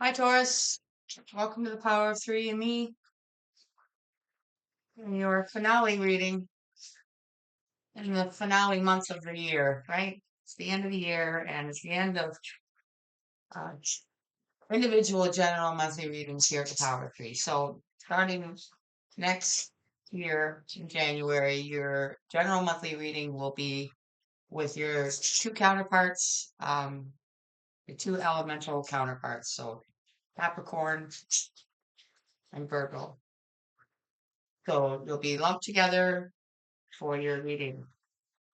Hi, Taurus. Welcome to the Power of Three and Me, and your finale reading in the finale month of the year, right? It's the end of the year, and it's the end of uh, individual general monthly readings here at the Power of Three. So, starting next year in January, your general monthly reading will be with your two counterparts, the two elemental counterparts. So, Capricorn and Virgo. So, you'll be lumped together for your reading.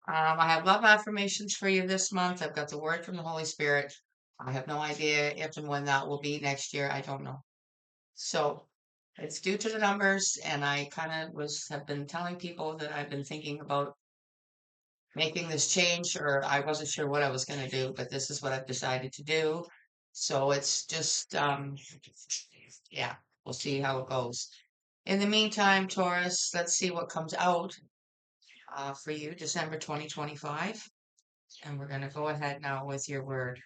I have love affirmations for you this month. I've got the word from the Holy Spirit. I have no idea if and when that will be next year. I don't know. So it's due to the numbers, and I kind of was have been telling people that I've been thinking about making this change, or I wasn't sure what I was going to do, but this is what I've decided to do. So it's just, yeah, we'll see how it goes. In the meantime, Taurus, let's see what comes out for you, December 2025. And we're going to go ahead now with your word.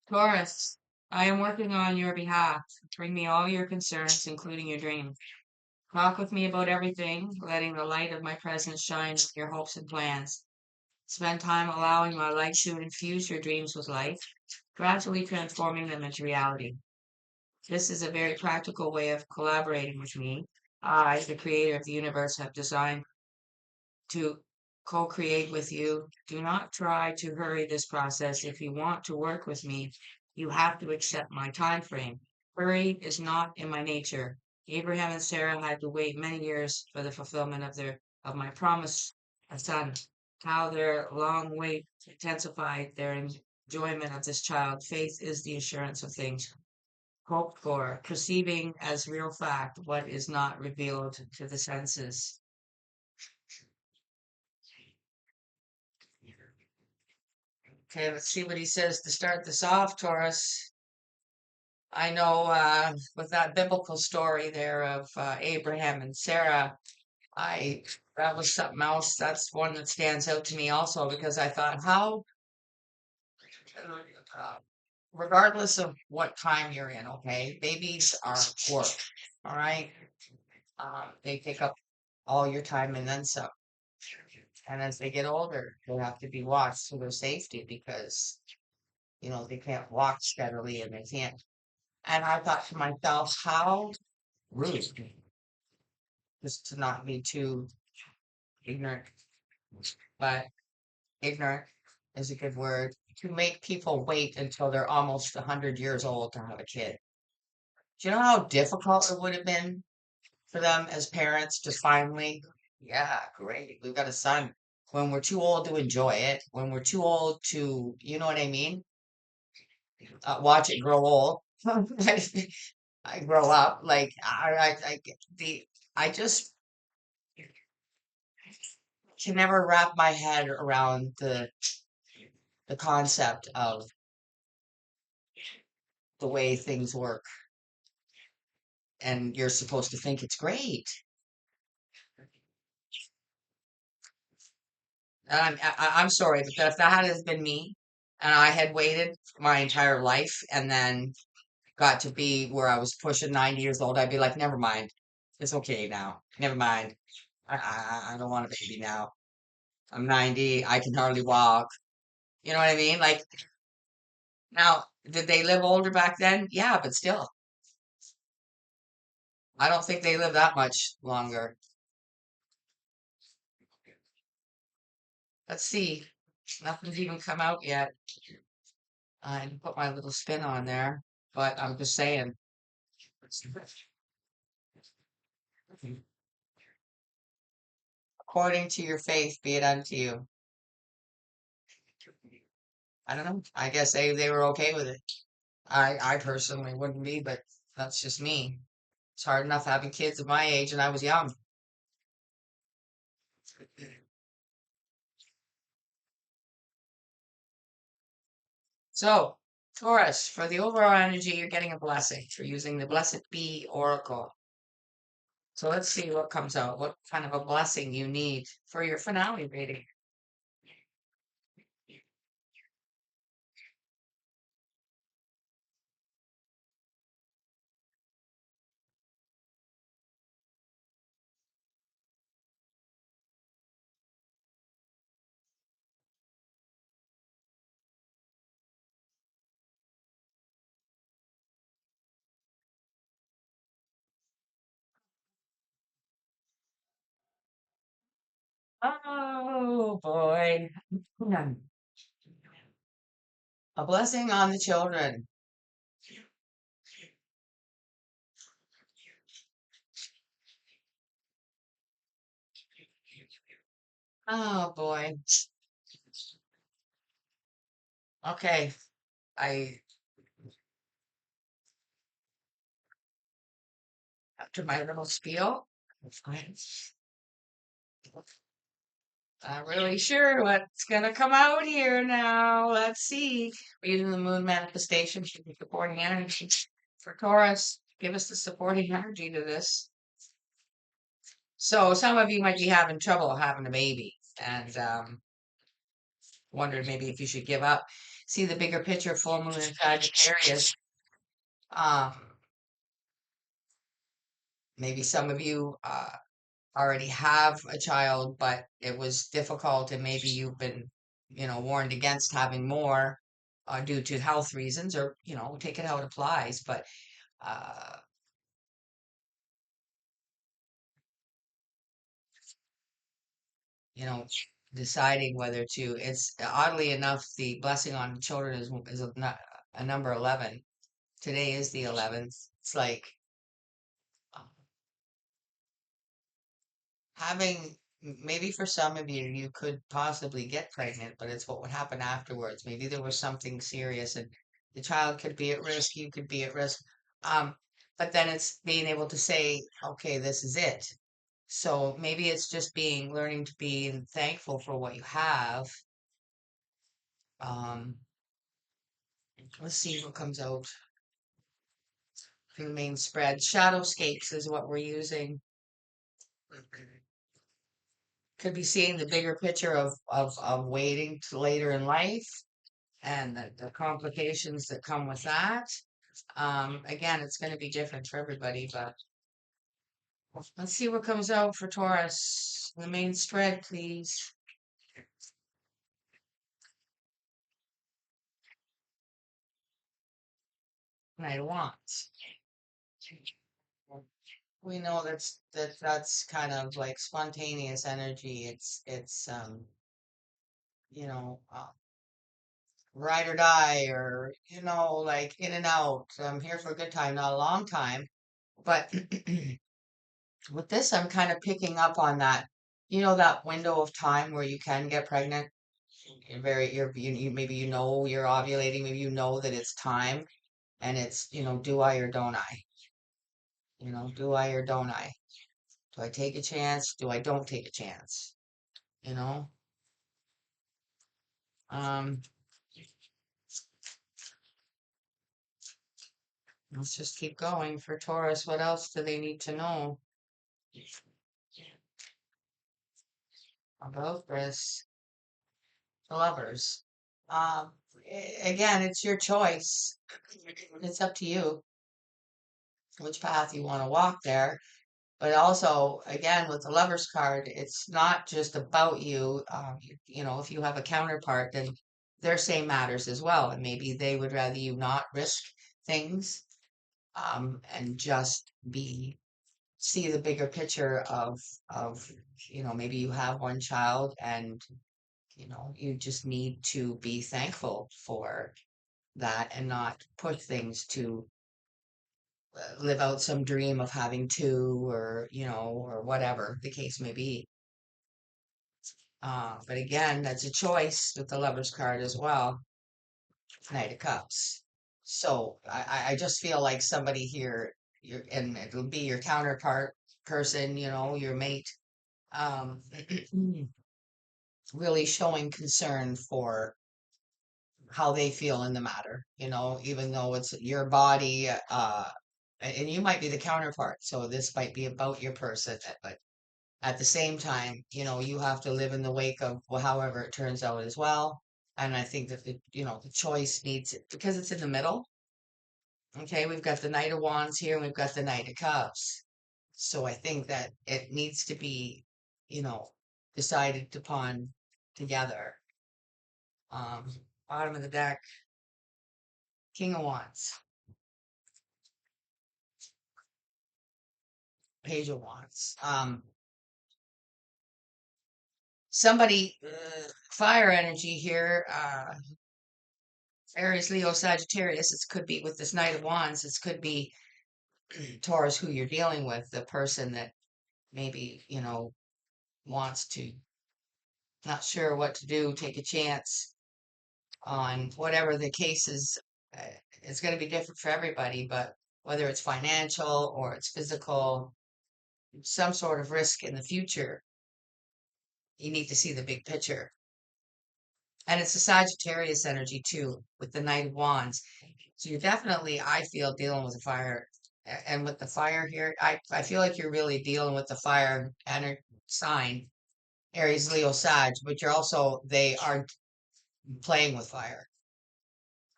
Taurus, I am working on your behalf. Bring me all your concerns, including your dreams. Talk with me about everything, letting the light of my presence shine in your hopes and plans. Spend time allowing my light to infuse your dreams with life, gradually transforming them into reality. This is a very practical way of collaborating with me. I, the creator of the universe, have designed to co-create with you. Do not try to hurry this process. If you want to work with me, you have to accept my time frame. Hurry is not in my nature. Abraham and Sarah had to wait many years for the fulfillment of my promise, a son. How their long wait intensified their enjoyment of this child. Faith is the assurance of things hoped for, perceiving as real fact what is not revealed to the senses. Okay, let's see what he says to start this off, Taurus. I know with that biblical story there of Abraham and Sarah, I that was something else. That's one that stands out to me also because I thought, how, uh, regardless of what time you're in, okay, babies are work, all right? They take up all your time and then some. And as they get older, they have to be watched for their safety because, they can't walk steadily and they can't. And I thought to myself, how rude, just to not be too ignorant, but ignorant is a good word, to make people wait until they're almost 100 years old to have a kid. Do you know how difficult it would have been for them as parents to finally, yeah, great, we've got a son. When we're too old to enjoy it, when we're too old to, you know what I mean? Watch it grow old. I grow up like I just can never wrap my head around the concept of the way things work, and you're supposed to think it's great. And I'm sorry, but if that had been me, and I had waited my entire life, and then got to be where I was pushing 90 years old, I'd be like, never mind, it's okay now. Never mind. I don't want a baby now. I'm 90. I can hardly walk. You know what I mean? Like now, did they live older back then? Yeah, but still, I don't think they live that much longer. Let's see. Nothing's even come out yet. I put my little spin on there, but I'm just saying, according to your faith, be it unto you. I don't know. I guess they were okay with it. I personally wouldn't be, but that's just me. It's hard enough having kids at my age, and I was young. So, Taurus, for the overall energy, you're getting a blessing. You're using the Blessed Be Oracle. So let's see what comes out, what kind of a blessing you need for your finale reading. Oh boy. Hmm. A blessing on the children. Oh boy. Okay. I, after my little spiel, I'm not really sure what's gonna come out here now. Let's see. Reading the moon manifestation should be supporting energy for Taurus. Give us the supporting energy to this. So some of you might be having trouble having a baby and wondered maybe if you should give up. See the bigger picture, full moon in Sagittarius. Um, maybe some of you already have a child, but it was difficult, and maybe you've been, warned against having more due to health reasons, or take it how it applies. But uh, you know, deciding whether to. It's oddly enough, the blessing on children is a number 11. Today is the 11th. It's like uh, having, maybe for some of you, you could possibly get pregnant, but it's what would happen afterwards. Maybe there was something serious and the child could be at risk, you could be at risk. Um, but then it's being able to say, okay, this is it. So maybe it's just learning to be thankful for what you have. Um, let's see what comes out from the main spread. Shadowscapes is what we're using. Could be seeing the bigger picture of waiting to later in life and the complications that come with that. Again, it's going to be different for everybody, but let's see what comes out for Taurus. The main spread, please. Knight of Wands. We know that's kind of like spontaneous energy. It's ride or die, or like in and out. I'm here for a good time, not a long time. But with this, I'm kind of picking up on that, that window of time where you can get pregnant. Maybe you're ovulating, maybe that it's time, and it's, do I or don't I? Do I or don't I? Do I take a chance? Do I don't take a chance? You know? Um, let's just keep going for Taurus. What else do they need to know about this? The lovers. Um, again, it's your choice. It's up to you which path you want to walk there. But also, again, with the Lovers card, it's not just about you. If you have a counterpart, then their same matters as well, and maybe they would rather you not risk things, and just be see the bigger picture of maybe you have one child, and you just need to be thankful for that and not push things to live out some dream of having two, or or whatever the case may be. But again, that's a choice with the Lovers card as well. Knight of Cups. So I just feel like somebody here, and it'll be your counterpart person, your mate, um, really showing concern for how they feel in the matter, even though it's your body, and you might be the counterpart. So this might be about your person, but at the same time, you have to live in the wake of, well, however it turns out as well. And I think that the choice needs it because it's in the middle. Okay, we've got the Knight of Wands here, and we've got the Knight of Cups. So I think that it needs to be, you know, decided upon together. Um, Bottom of the deck, King of Wands, Page of Wands. Somebody, fire energy here, Aries, Leo, Sagittarius. It could be with this Knight of Wands. It could be Taurus, who you're dealing with, the person that maybe, wants to, not sure what to do, take a chance on whatever the case is. uh, it's going to be different for everybody, but whether it's financial or it's physical, some sort of risk in the future, you need to see the big picture. And it's a Sagittarius energy too, with the Knight of Wands. So you're definitely, I feel, dealing with the fire. And with the fire here, I feel like you're really dealing with the fire and sign, Aries, Leo, Sag, but they are playing with fire,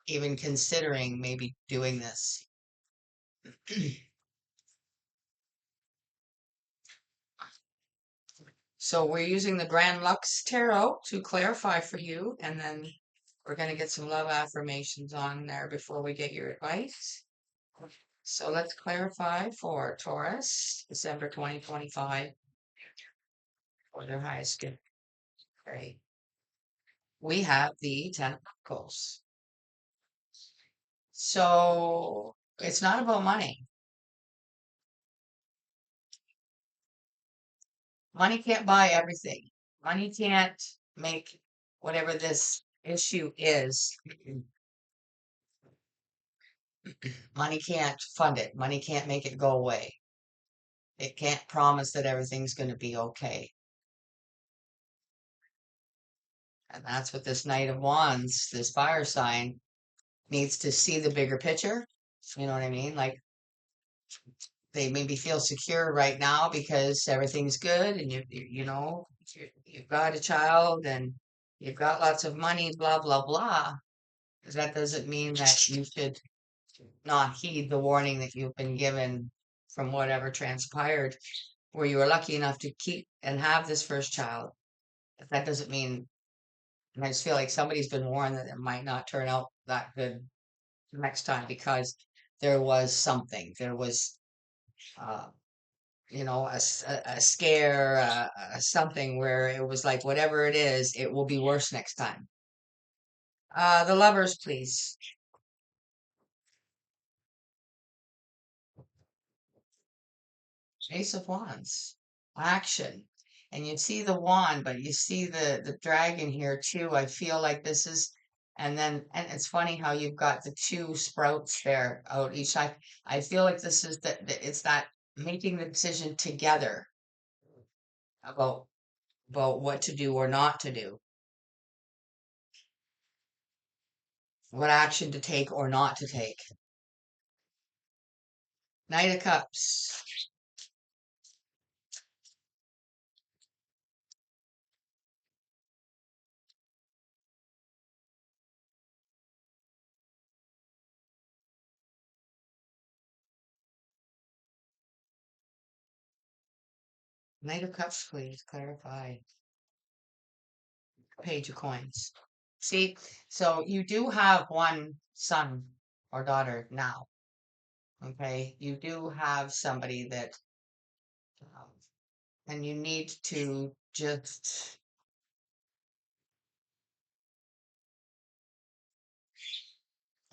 even considering maybe doing this. So we're using the Grand Lux Tarot to clarify for you, and then we're going to get some love affirmations on there before we get your advice. So let's clarify for Taurus, December 2025, for their highest good. Great. We have the Ten of Pentacles. So it's not about money. Money can't buy everything. Money can't make whatever this issue is. Money can't fund it. Money can't make it go away. It can't promise that everything's going to be okay. And that's what this Knight of Wands, this fire sign, needs to see the bigger picture. You know what I mean? Like they maybe feel secure right now because everything's good and you've got a child and you've got lots of money, blah, blah, blah. Because that doesn't mean that you should not heed the warning that you've been given from whatever transpired where you were lucky enough to keep and have this first child. That doesn't mean, and I just feel like somebody's been warned that it might not turn out that good next time because there was something. There was, uh, a scare, something where it was like, whatever it is, it will be worse next time. The lovers, please. Ace of Wands, action. And you see the wand, but you see the dragon here too. I feel like this is, and it's funny how you've got the two sprouts there out each side. I feel like this is it's that making the decision together about what to do or not to do, what action to take or not to take. Knight of Cups. Knight of Cups, please clarify. Page of Coins. See, so you do have one son or daughter now. Okay, you do have somebody that, um, and you need to just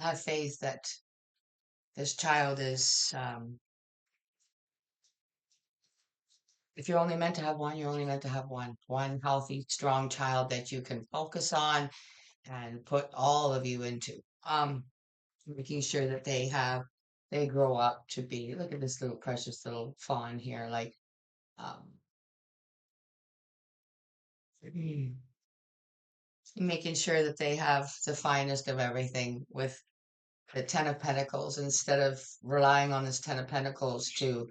have faith that this child is, if you're only meant to have one, you're only meant to have one healthy, strong child that you can focus on and put all of you into. Making sure that they grow up to be, look at this little precious little fawn here, like, um, making sure that they have the finest of everything with the Ten of Pentacles instead of relying on this Ten of Pentacles to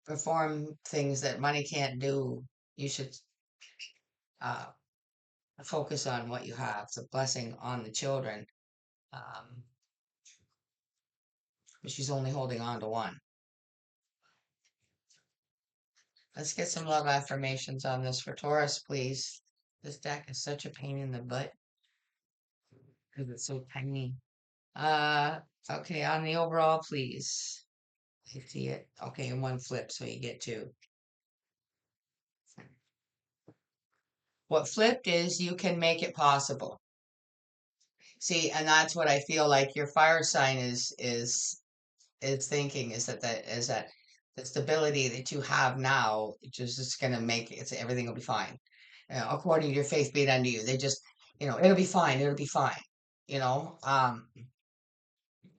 perform things that money can't do. You should uh, focus on what you have, the blessing on the children. Um, but she's only holding on to one. Let's get some love affirmations on this for Taurus, please. This deck is such a pain in the butt because it's so tiny. Uh, okay, on the overall, please. I see it. Okay, in one flip, so you get two. What flipped is you can make it possible. See, and that's what I feel like your fire sign is thinking is that the stability that you have now just is gonna make it's everything will be fine. According to your faith being unto you. They just, it'll be fine, it'll be fine. You know,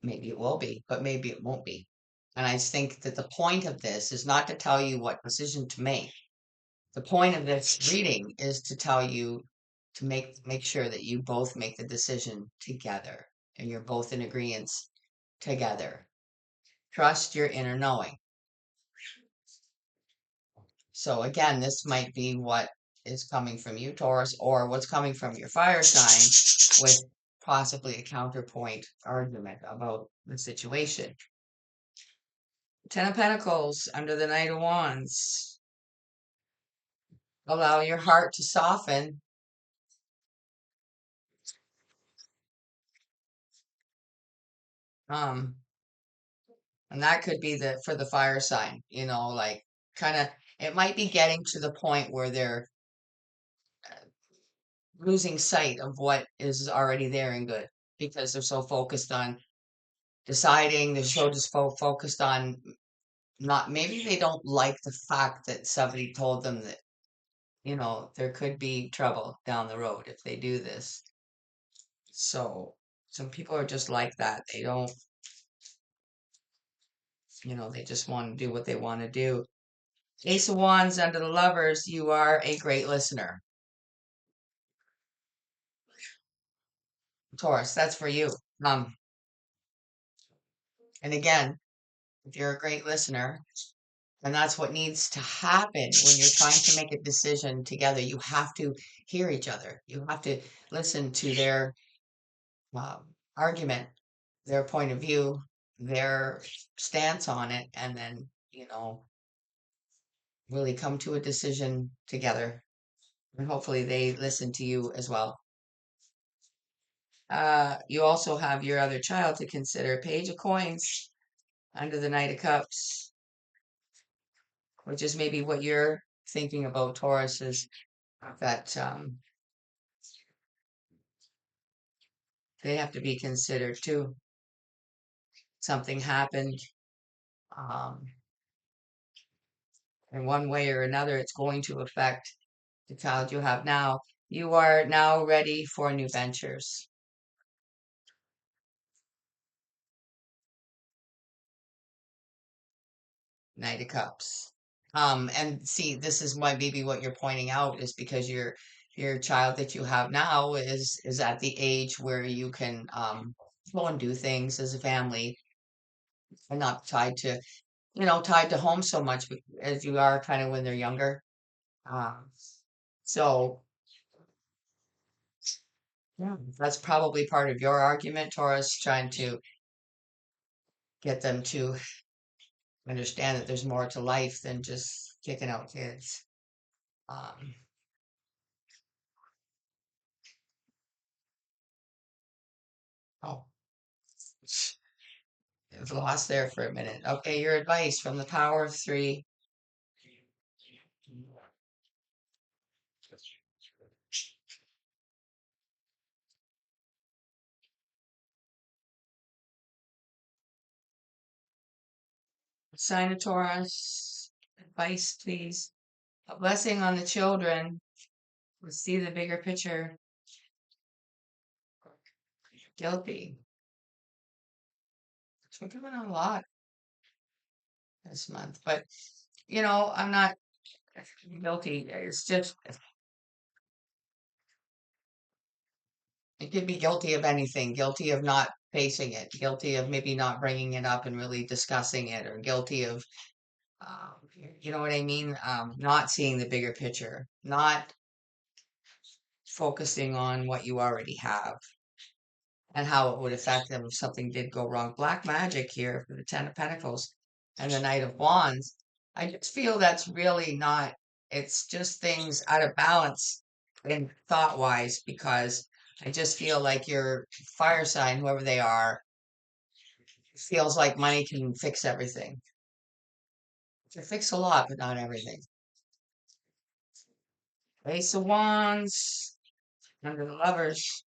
maybe it will be, but maybe it won't be. And I think that the point of this is not to tell you what decision to make. The point of this reading is to tell you to make sure that you both make the decision together and you're both in agreement together. Trust your inner knowing. So again, this might be what is coming from you, Taurus, or what's coming from your fire sign with possibly a counterpoint argument about the situation. Ten of Pentacles under the Knight of Wands. Allow your heart to soften. Um, and that could be for the fire sign, like kind of it might be getting to the point where they're losing sight of what is already there and good because they're so focused on deciding, they're so just focused on not, maybe they don't like the fact that somebody told them that, there could be trouble down the road if they do this. So some people are just like that. They don't, they just want to do what they want to do. Ace of Wands under the Lovers, you are a great listener. Taurus, that's for you. Um, and again, if you're a great listener, and that's what needs to happen when you're trying to make a decision together, you have to hear each other. You have to listen to their argument, their point of view, their stance on it, and then, really come to a decision together. And hopefully they listen to you as well. You also have your other child to consider. Page of Coins under the Knight of Cups, which is maybe what you're thinking about, Taurus, is that they have to be considered too. Something happened, um, in one way or another, it's going to affect the child you have now. You are now ready for new ventures. Knight of Cups. And see, this is why maybe what you're pointing out is because your child that you have now is at the age where you can go and do things as a family and not tied to home so much as you are kind of when they're younger. Um, so yeah, that's probably part of your argument, Taurus, trying to get them to understand that there's more to life than just kicking out kids. Um, oh, I was lost there for a minute. Okay, your advice from the Power of Three. Sign of Taurus. Advice, please. A blessing on the children. Let's see the bigger picture. Guilty. So we're doing a lot this month, but I'm not guilty. It's just You could be guilty of anything, guilty of not facing it, guilty of maybe not bringing it up and really discussing it, or guilty of, um, you know what I mean? Not seeing the bigger picture, not focusing on what you already have and how it would affect them if something did go wrong. Black magic here for the Ten of Pentacles and the Knight of Wands. I just feel that's really not, it's just things out of balance in thought wise, because I just feel like your fire sign, whoever they are, feels like money can fix everything. It can fix a lot, but not everything. Ace of Wands under the Lovers.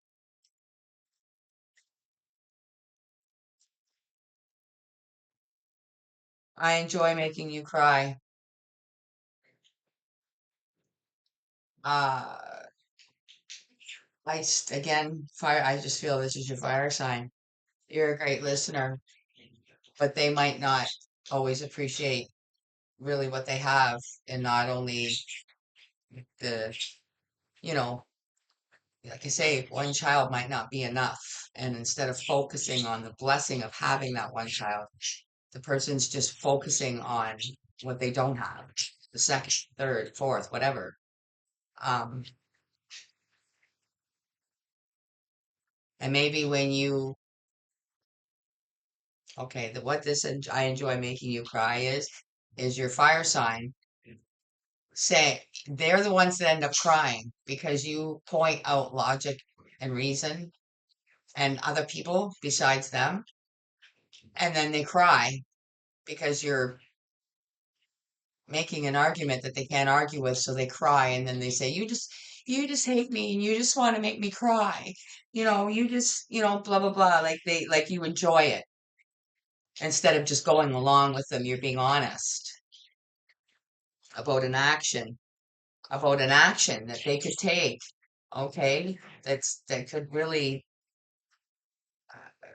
I enjoy making you cry. Uh, again, fire. I just feel this is your fire sign. You're a great listener, but they might not always appreciate really what they have, and not only the, you know, like I say, one child might not be enough. And instead of focusing on the blessing of having that one child, the person's just focusing on what they don't have, the second, third, fourth, whatever. Um, and maybe when you, okay, what this I enjoy making you cry is your fire sign say they're the ones that end up crying because you point out logic and reason and other people besides them, and then they cry because you're making an argument that they can't argue with, so they cry, and then they say, you just hate me and you just want to make me cry, you just, blah blah blah, like they, like you enjoy it instead of just going along with them. You're being honest about an action, that they could take, okay, that could really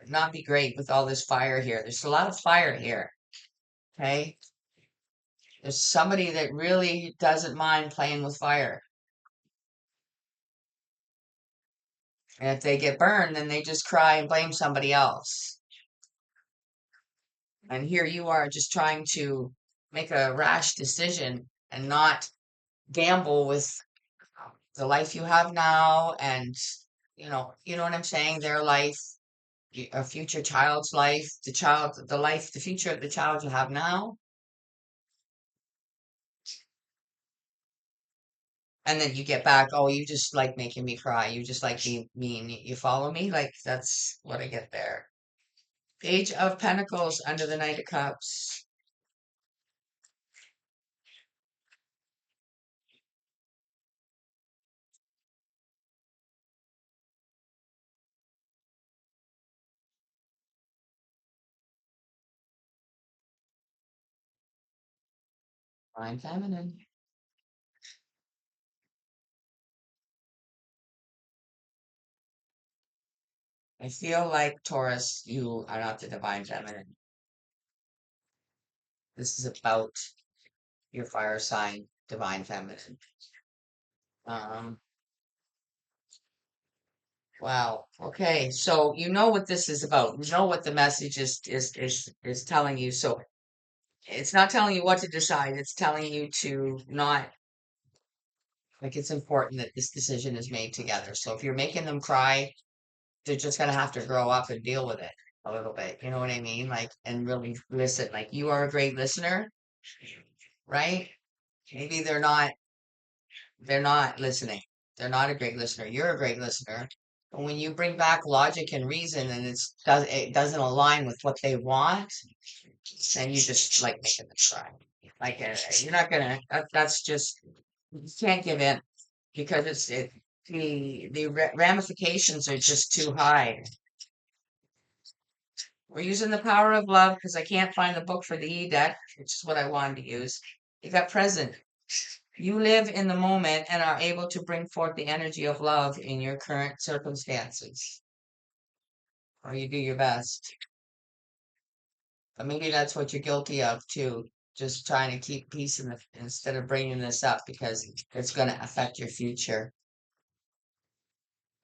not be great with all this fire here. There's a lot of fire here, okay? There's somebody that really doesn't mind playing with fire. And if they get burned, then they just cry and blame somebody else. And here you are just trying to make a rash decision and not gamble with the life you have now, and you know what I'm saying, their life, a future child's life, the life, the future of the child you have now. And then you get back, oh, you just like making me cry. You just like being mean. You follow me? Like, that's what I get there. Page of Pentacles under the Knight of Cups. Divine Feminine. I feel like, Taurus, you are not the Divine Feminine. This is about your fire sign, Divine Feminine. Um, wow. Okay, so you know what this is about. You know what the message is telling you. So it's not telling you what to decide. It's telling you to not, like, it's important that this decision is made together. So if you're making them cry, they're just gonna have to grow up and deal with it a little bit. You know what I mean? Like, and really listen. Like, you are a great listener, right? Maybe they're not listening. They're not a great listener. You're a great listener. But when you bring back logic and reason, and it doesn't align with what they want, then you just like making them cry. Like, you're not gonna. That's just, you can't give in, because the ramifications are just too high. We're using the power of love because I can't find the book for the E deck, which is what I wanted to use. You got present. You live in the moment and are able to bring forth the energy of love in your current circumstances, or you do your best. But maybe that's what you're guilty of too. Just trying to keep peace instead of bringing this up because it's going to affect your future.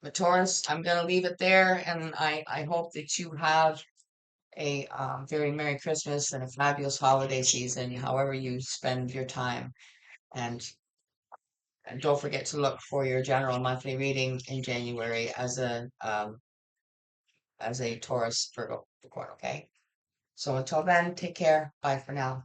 But Taurus, I'm gonna leave it there, and I hope that you have a very Merry Christmas and a fabulous holiday season, however you spend your time. And, and don't forget to look for your general monthly reading in January as a Taurus Virgo Capricorn, okay? So until then, take care. Bye for now.